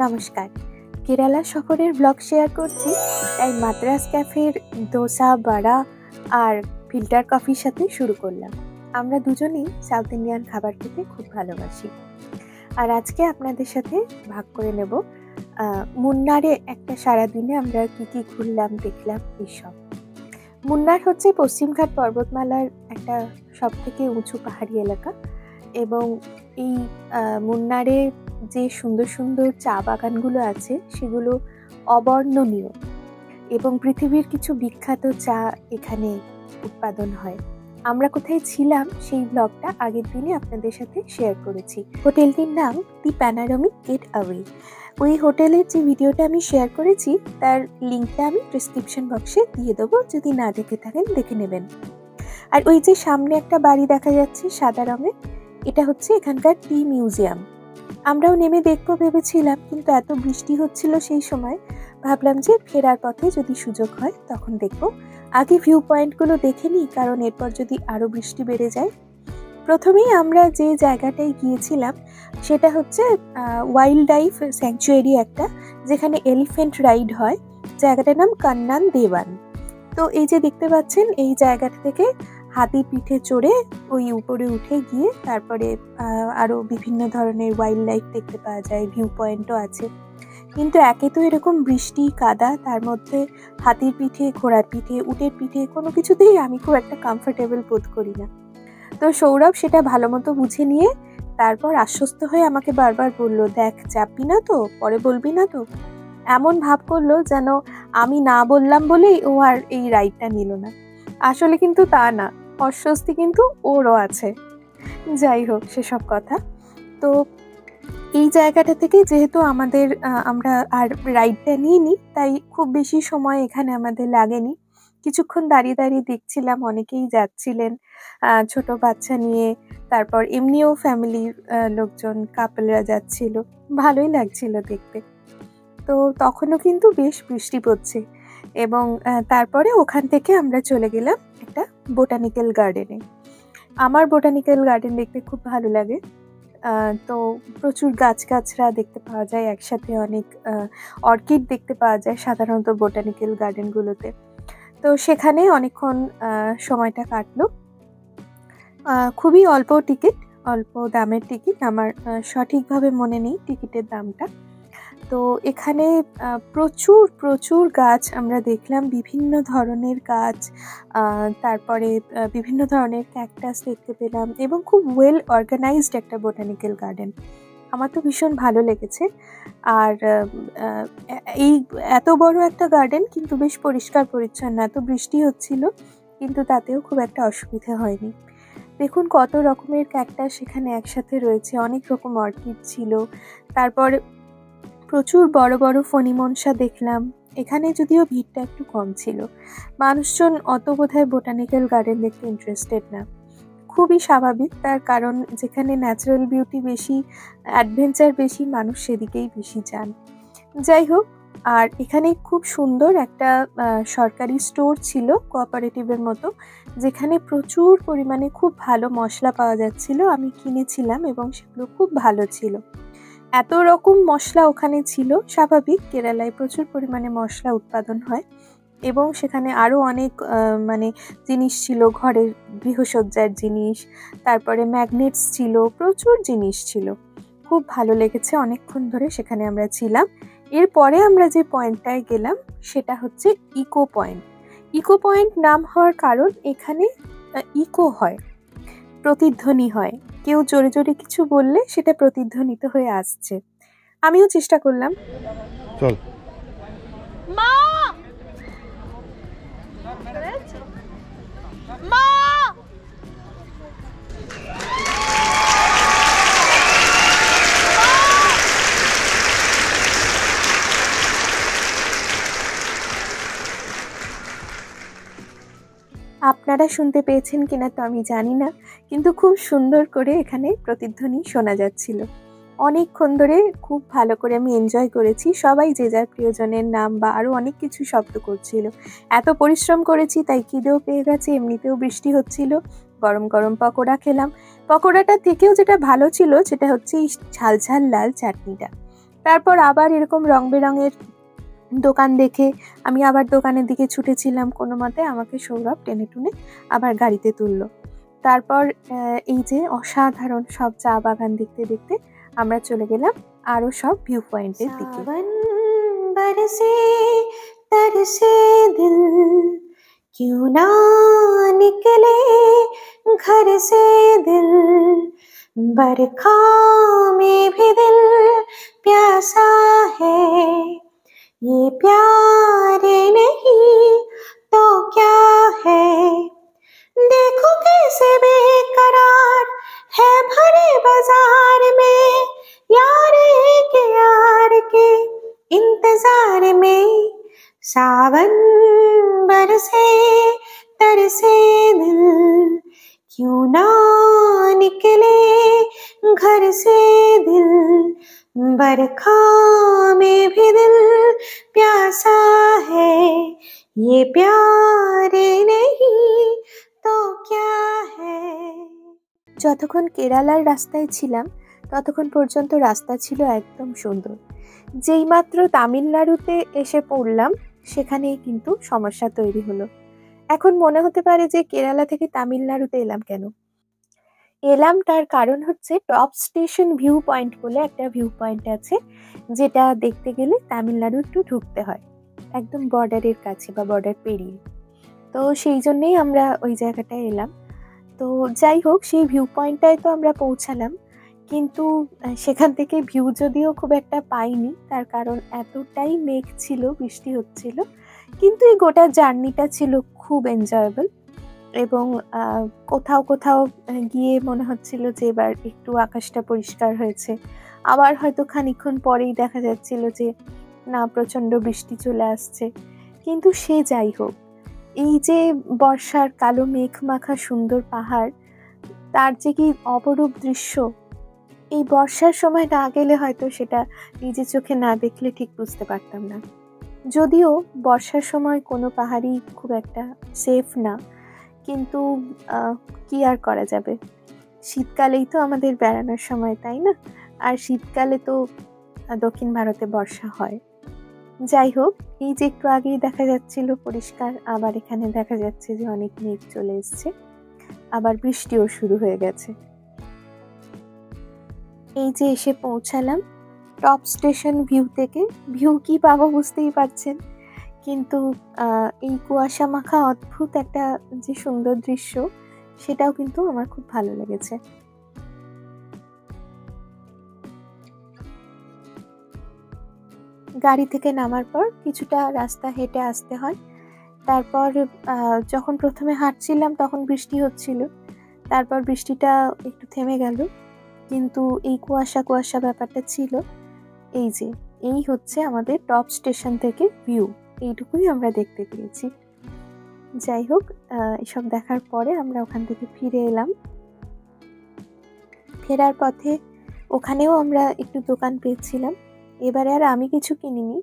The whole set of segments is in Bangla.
নমস্কার, কেরালা সফরের ব্লগ শেয়ার করছি। তাই মাদ্রাস ক্যাফের দোসা, বড়া আর ফিল্টার কফির সাথে শুরু করলাম। আমরা দুজনেই সাউথ ইন্ডিয়ান খাবার খেতে খুব ভালোবাসি। আর আজকে আপনাদের সাথে ভাগ করে নেব মুন্নারে একটা সারাদিনে আমরা কি ঘুরলাম, দেখলাম এইসব। মুন্নার হচ্ছে পশ্চিমঘাট পর্বতমালার একটা সবথেকে উঁচু পাহাড়ি এলাকা এবং এই মুন্নারে যে সুন্দর সুন্দর চা বাগানগুলো আছে সেগুলো অবর্ণনীয় এবং পৃথিবীর কিছু বিখ্যাত চা এখানে উৎপাদন হয়। আমরা কোথায় ছিলাম সেই ব্লগটা আগের দিনে আপনাদের সাথে শেয়ার করেছি। হোটেলটির নাম দি প্যানোরামিক গেটওয়ে। ওই হোটেলের যে ভিডিওটা আমি শেয়ার করেছি তার লিঙ্কটা আমি ডেসক্রিপশন বক্সে দিয়ে দেবো, যদি না দেখে থাকেন দেখে নেবেন। আর ওই যে সামনে একটা বাড়ি দেখা যাচ্ছে সাদা রঙের, এটা হচ্ছে এখানকার টি মিউজিয়াম। আমরাও নেমে দেখবো ভেবেছিলাম, কিন্তু এত বৃষ্টি হচ্ছিল সেই সময়, ভাবলাম যে ফেরার পথে যদি সুযোগ হয় তখন দেখব। আগে ভিউ পয়েন্টগুলো দেখে নিই, কারণ এরপর যদি আরও বৃষ্টি বেড়ে যায়। প্রথমেই আমরা যে জায়গাটায় গিয়েছিলাম সেটা হচ্ছে ওয়াইল্ড লাইফ স্যাংচুয়ারি একটা, যেখানে এলিফ্যান্ট রাইড হয়। জায়গাটার নাম কান্নান দেওয়ান। তো এই যে দেখতে পাচ্ছেন, এই জায়গাটা থেকে হাতির পিঠে চড়ে ওই উপরে উঠে গিয়ে তারপরে আরও বিভিন্ন ধরনের ওয়াইল্ড লাইফ দেখতে পাওয়া যায়, ভিউ পয়েন্টও আছে। কিন্তু একে তো এরকম বৃষ্টি, কাদা, তার মধ্যে হাতির পিঠে, ঘোড়ার পিঠে, উটের পিঠে কোনো কিছুতেই আমি খুব একটা কমফোর্টেবল বোধ করি না। তো সৌরভ সেটা ভালো মতো বুঝে নিয়ে তারপর আশ্বস্ত হয়ে আমাকে বারবার বলল, দেখ চাপবি না তো, পরে বলবি না তো। এমন ভাব করলো যেন আমি না বললাম বলেই ও আর এই রাইডটা নিল না। আসলে কিন্তু তা না, অস্বস্তি কিন্তু ওরও আছে। যাই হোক, সেসব কথা। তো এই জায়গাটা থেকে যেহেতু আমরা আর রাইডটা নিইনি, তাই খুব বেশি সময় এখানে আমাদের লাগেনি। কিছুক্ষণ দাঁড়িয়ে দাঁড়িয়ে দেখছিলাম, অনেকেই যাচ্ছিলেন ছোট বাচ্চা নিয়ে, তারপর এমনিও ফ্যামিলির লোকজন, কাপলরা যাচ্ছিল, ভালোই লাগছিল দেখতে। তো তখনও কিন্তু বেশ বৃষ্টি পড়ছে এবং তারপরে ওখান থেকে আমরা চলে গেলাম একটা বোটানিক্যাল গার্ডেনে। আমার বোটানিক্যাল গার্ডেন দেখতে খুব ভালো লাগে। তো প্রচুর গাছগাছরা দেখতে পাওয়া যায় একসাথে, অনেক অর্কিড দেখতে পাওয়া যায় সাধারণত বোটানিক্যাল গার্ডেনগুলোতে। তো সেখানে অনেকক্ষণ সময়টা কাটলো। খুবই অল্প টিকিট, অল্প দামের টিকিট, আমার সঠিকভাবে মনে নেই টিকিটের দামটা। তো এখানে প্রচুর প্রচুর গাছ আমরা দেখলাম, বিভিন্ন ধরনের গাছ, তারপরে বিভিন্ন ধরনের ক্যাকটাস দেখতে পেলাম এবং খুব ওয়েল অর্গানাইজড একটা বোটানিক্যাল গার্ডেন। আমার তো ভীষণ ভালো লেগেছে। আর এই এত বড় একটা গার্ডেন কিন্তু বেশ পরিষ্কার পরিচ্ছন্ন। এত বৃষ্টি হচ্ছিল কিন্তু তাতেও খুব একটা অসুবিধা হয়নি। দেখুন কত রকমের ক্যাকটাস সেখানে একসাথে রয়েছে, অনেক রকম অর্কিড ছিল। তারপর প্রচুর বড় বড় ফণিমনসা দেখলাম। এখানে যদিও ভিড়টা একটু কম ছিল, মানুষজন অত বোধহয় বোটানিক্যাল গার্ডেন দেখতে ইন্টারেস্টেড না। খুবই স্বাভাবিক, তার কারণ যেখানে ন্যাচারাল বিউটি বেশি, অ্যাডভেঞ্চার বেশি, মানুষ সেদিকেই বেশি যান। যাই হোক, আর এখানে খুব সুন্দর একটা সরকারি স্টোর ছিল, কোঅপারেটিভের মতো, যেখানে প্রচুর পরিমাণে খুব ভালো মশলা পাওয়া যাচ্ছিল। আমি কিনেছিলাম এবং সেগুলো খুব ভালো ছিল। এত রকম মশলা ওখানে ছিল, স্বাভাবিক, কেরালায় প্রচুর পরিমাণে মশলা উৎপাদন হয় এবং সেখানে আরও অনেক জিনিস ছিল, ঘরের গৃহসজ্জার জিনিস, তারপরে ম্যাগনেটস ছিল, প্রচুর জিনিস ছিল। খুব ভালো লেগেছে, অনেকক্ষণ ধরে সেখানে আমরা ছিলাম। এরপরে আমরা যে পয়েন্টটায় গেলাম সেটা হচ্ছে ইকো পয়েন্ট। ইকো পয়েন্ট নাম হওয়ার কারণ এখানে ইকো হয়, প্রতিধ্বনি হয়। কেউ জোরে জোরে কিছু বললে সেটা প্রতিধ্বনিত হয়ে আসছে। আমিও চেষ্টা করলাম। চল মা, মা, আপনারা শুনতে পেয়েছেন কিনা তো আমি জানি না, কিন্তু খুব সুন্দর করে এখানে প্রতিধ্বনি শোনা যাচ্ছিল। অনেকক্ষণ ধরে খুব ভালো করে আমি এনজয় করেছি। সবাই যে যার প্রিয়জনের নাম বা আরও অনেক কিছু শব্দ করছিল। এত পরিশ্রম করেছি তাই খিদেও পেয়ে গেছে, এমনিতেও বৃষ্টি হচ্ছিল। গরম গরম পকোড়া খেলাম। পকোড়াটা থেকেও যেটা ভালো ছিল সেটা হচ্ছে এই ঝাল ঝাল লাল চাটনিটা। তারপর আবার এরকম রং বেরঙের দোকান দেখে আমি আবার দোকানের দিকে ছুটেছিলাম। কোনো মতে আমাকে সৌরভ টেনে টুনে আবার গাড়িতে তুললো। তারপর এই যে অসাধারণ সব চা বাগান দেখতে দেখতে আমরা চলে গেলাম আরো সব ভিউ পয়েন্টের দিকে। বরসে तरसे दिल क्यों ना निकले घर से दिल बरखा में भी दिल प्यासा है ये प्यार नहीं तो क्या है देखो कैसे बेकरार है भरे बाजार में यार के इंतजार में सावन बरसे तरसे दिल क्यों ना निकले घर से दिल बरखा में भी दिल प्यासा है ये प्यार नहीं तो क्या है। যতক্ষণ কেরালার রাস্তায় ছিলাম ততক্ষণ পর্যন্ত রাস্তা ছিল একদম সুন্দর। যেই মাত্র তামিলনাড়ুতে এসে পড়লাম সেখানেই কিন্তু সমস্যা তৈরি হলো। এখন মনে হতে পারে যে কেরালা থেকে তামিলনাড়ুতে এলাম কেন। এলাম তার কারণ হচ্ছে টপ স্টেশন ভিউ পয়েন্ট বলে একটা ভিউ পয়েন্ট আছে, যেটা দেখতে গেলে তামিলনাড়ু একটু ঢুকতে হয়, একদম বর্ডারের কাছে বা বর্ডার পেরিয়ে। তো সেই জন্যেই আমরা ওই জায়গাটায় এলাম। তো যাই হোক, সেই ভিউ পয়েন্টটায় তো আমরা পৌঁছালাম, কিন্তু সেখান থেকে ভিউ যদিও খুব একটা পাইনি, তার কারণ এতটাই মেঘ ছিল, বৃষ্টি হচ্ছিল। কিন্তু এই গোটা জার্নিটা ছিল খুব এনজয়েবল এবং কোথাও কোথাও গিয়ে মনে হচ্ছিল যে এবার একটু আকাশটা পরিষ্কার হয়েছে, আবার হয়তো খানিকক্ষণ পরেই দেখা যাচ্ছিল যে না প্রচণ্ড বৃষ্টি চলে আসছে। কিন্তু সে যাই হোক, এই যে বর্ষার কালো মেঘ মাখা সুন্দর পাহাড়, তার যে কি অপরূপ দৃশ্য, এই বর্ষার সময় না গেলে হয়তো সেটা নিজের চোখে না দেখলে ঠিক বুঝতে পারতাম না। যদিও বর্ষার সময় কোনো পাহাড়ই খুব একটা সেফ না, কিন্তু কি আর করা যাবে, শীতকালেই তো আমাদের বেড়ানোর সময়, তাই না? আর শীতকালে তো দক্ষিণ ভারতে বর্ষা হয়। যাই হোক, এই যে একটু আগেই দেখা যাচ্ছিল পরিষ্কার, আবার এখানে দেখা যাচ্ছে যে অনেক মেঘ চলে এসছে, আবার বৃষ্টিও শুরু হয়ে গেছে। এই যে এসে পৌঁছালাম টপ স্টেশন ভিউ থেকে। ভিউ কি পাবো বুঝতেই পারছেন, কিন্তু এই কুয়াশা মাখা অদ্ভুত একটা যে সুন্দর দৃশ্য, সেটাও কিন্তু আমার খুব ভালো লেগেছে। গাড়ি থেকে নামার পর কিছুটা রাস্তা হেঁটে আসতে হয়। তারপর যখন প্রথমে হাঁটছিলাম তখন বৃষ্টি হচ্ছিল, তারপর বৃষ্টিটা একটু থেমে গেল, কিন্তু এই কুয়াশা কুয়াশা ব্যাপারটা ছিল। এই যে এই হচ্ছে আমাদের টপ স্টেশন থেকে ভিউ, এইটুকুই আমরা দেখতে পেয়েছি। যাই হোক, এসব দেখার পরে আমরা ওখান থেকে ফিরে এলাম। ফেরার পথে ওখানেও আমরা একটু দোকান পেয়েছিলাম। এবারে আর আমি কিছু কিনিনি,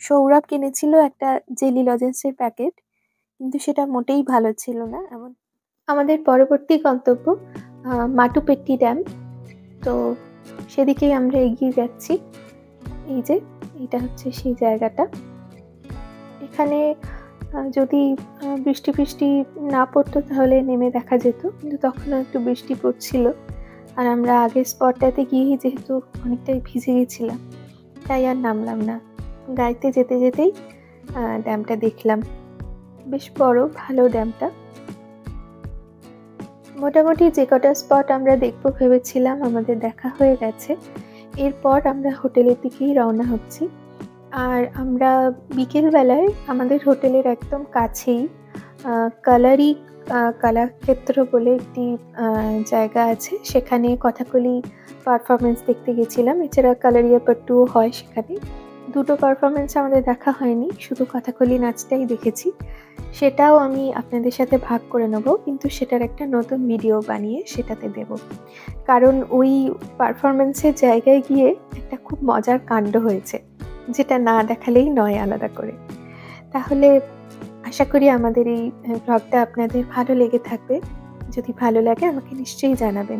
সৌরভ কিনেছিল একটা জেলি লজেন্সের প্যাকেট, কিন্তু সেটা মোটেই ভালো ছিল না। এমন আমাদের পরবর্তী গন্তব্য মাটুপেট্টি ড্যাম, তো সেদিকেই আমরা এগিয়ে যাচ্ছি। এই যে এটা হচ্ছে সেই জায়গাটা। এখানে যদি বৃষ্টি না পড়তো তাহলে নেমে দেখা যেত, কিন্তু তখনও একটু বৃষ্টি পড়ছিল। আর আমরা আগের স্পটটাতে গিয়েই যেহেতু অনেকটাই ভিজে গেছিলাম, তাই আর নামলাম না। গাড়িতে যেতে যেতেই ড্যামটা দেখলাম, বেশ বড় ভালো ড্যামটা। মোটামুটি যে কটা স্পট আমরা দেখবো ভেবেছিলাম আমাদের দেখা হয়ে গেছে। এরপর আমরা হোটেলের দিকেই রওনা হচ্ছি। আর আমরা বিকেলবেলায় আমাদের হোটেলের একদম কাছেই কলাক্ষেত্র বলে একটি জায়গা আছে, সেখানে কথাকলি পারফরমেন্স দেখতে গেছিলাম। এছাড়া কালারিয়াপাট্টুও হয় সেখানে। দুটো পারফরমেন্স আমাদের দেখা হয়নি, শুধু কথাকলি নাচটাই দেখেছি। সেটাও আমি আপনাদের সাথে ভাগ করে নেব, কিন্তু সেটার একটা নতুন ভিডিও বানিয়ে সেটাতে দেব। কারণ ওই পারফরমেন্সের জায়গায় গিয়ে একটা খুব মজার কাণ্ড হয়েছে, যেটা না দেখালেই নয় আলাদা করে। তাহলে আশা করি আমাদের এই ব্লগটা আপনাদের ভালো লেগে থাকবে। যদি ভালো লাগে আমাকে নিশ্চয়ই জানাবেন।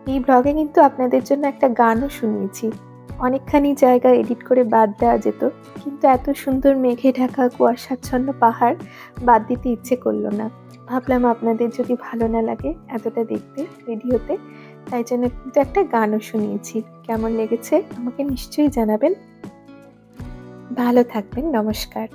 এই ব্লগে কিন্তু আপনাদের জন্য একটা গানও শুনিয়েছি, অনেকখানি জায়গা এডিট করে বাদ দেওয়া যেত, কিন্তু এত সুন্দর মেঘে ঢাকা কুয়াশাচ্ছন্ন পাহাড় বাদ দিতে ইচ্ছে করলো না। ভাবলাম আপনাদের যদি ভালো না লাগে এতটা দেখতে ভিডিওতে, তাই জন্য কিন্তু একটা গানও শুনিয়েছি। কেমন লেগেছে আমাকে নিশ্চয়ই জানাবেন। ভালো থাকবেন, নমস্কার।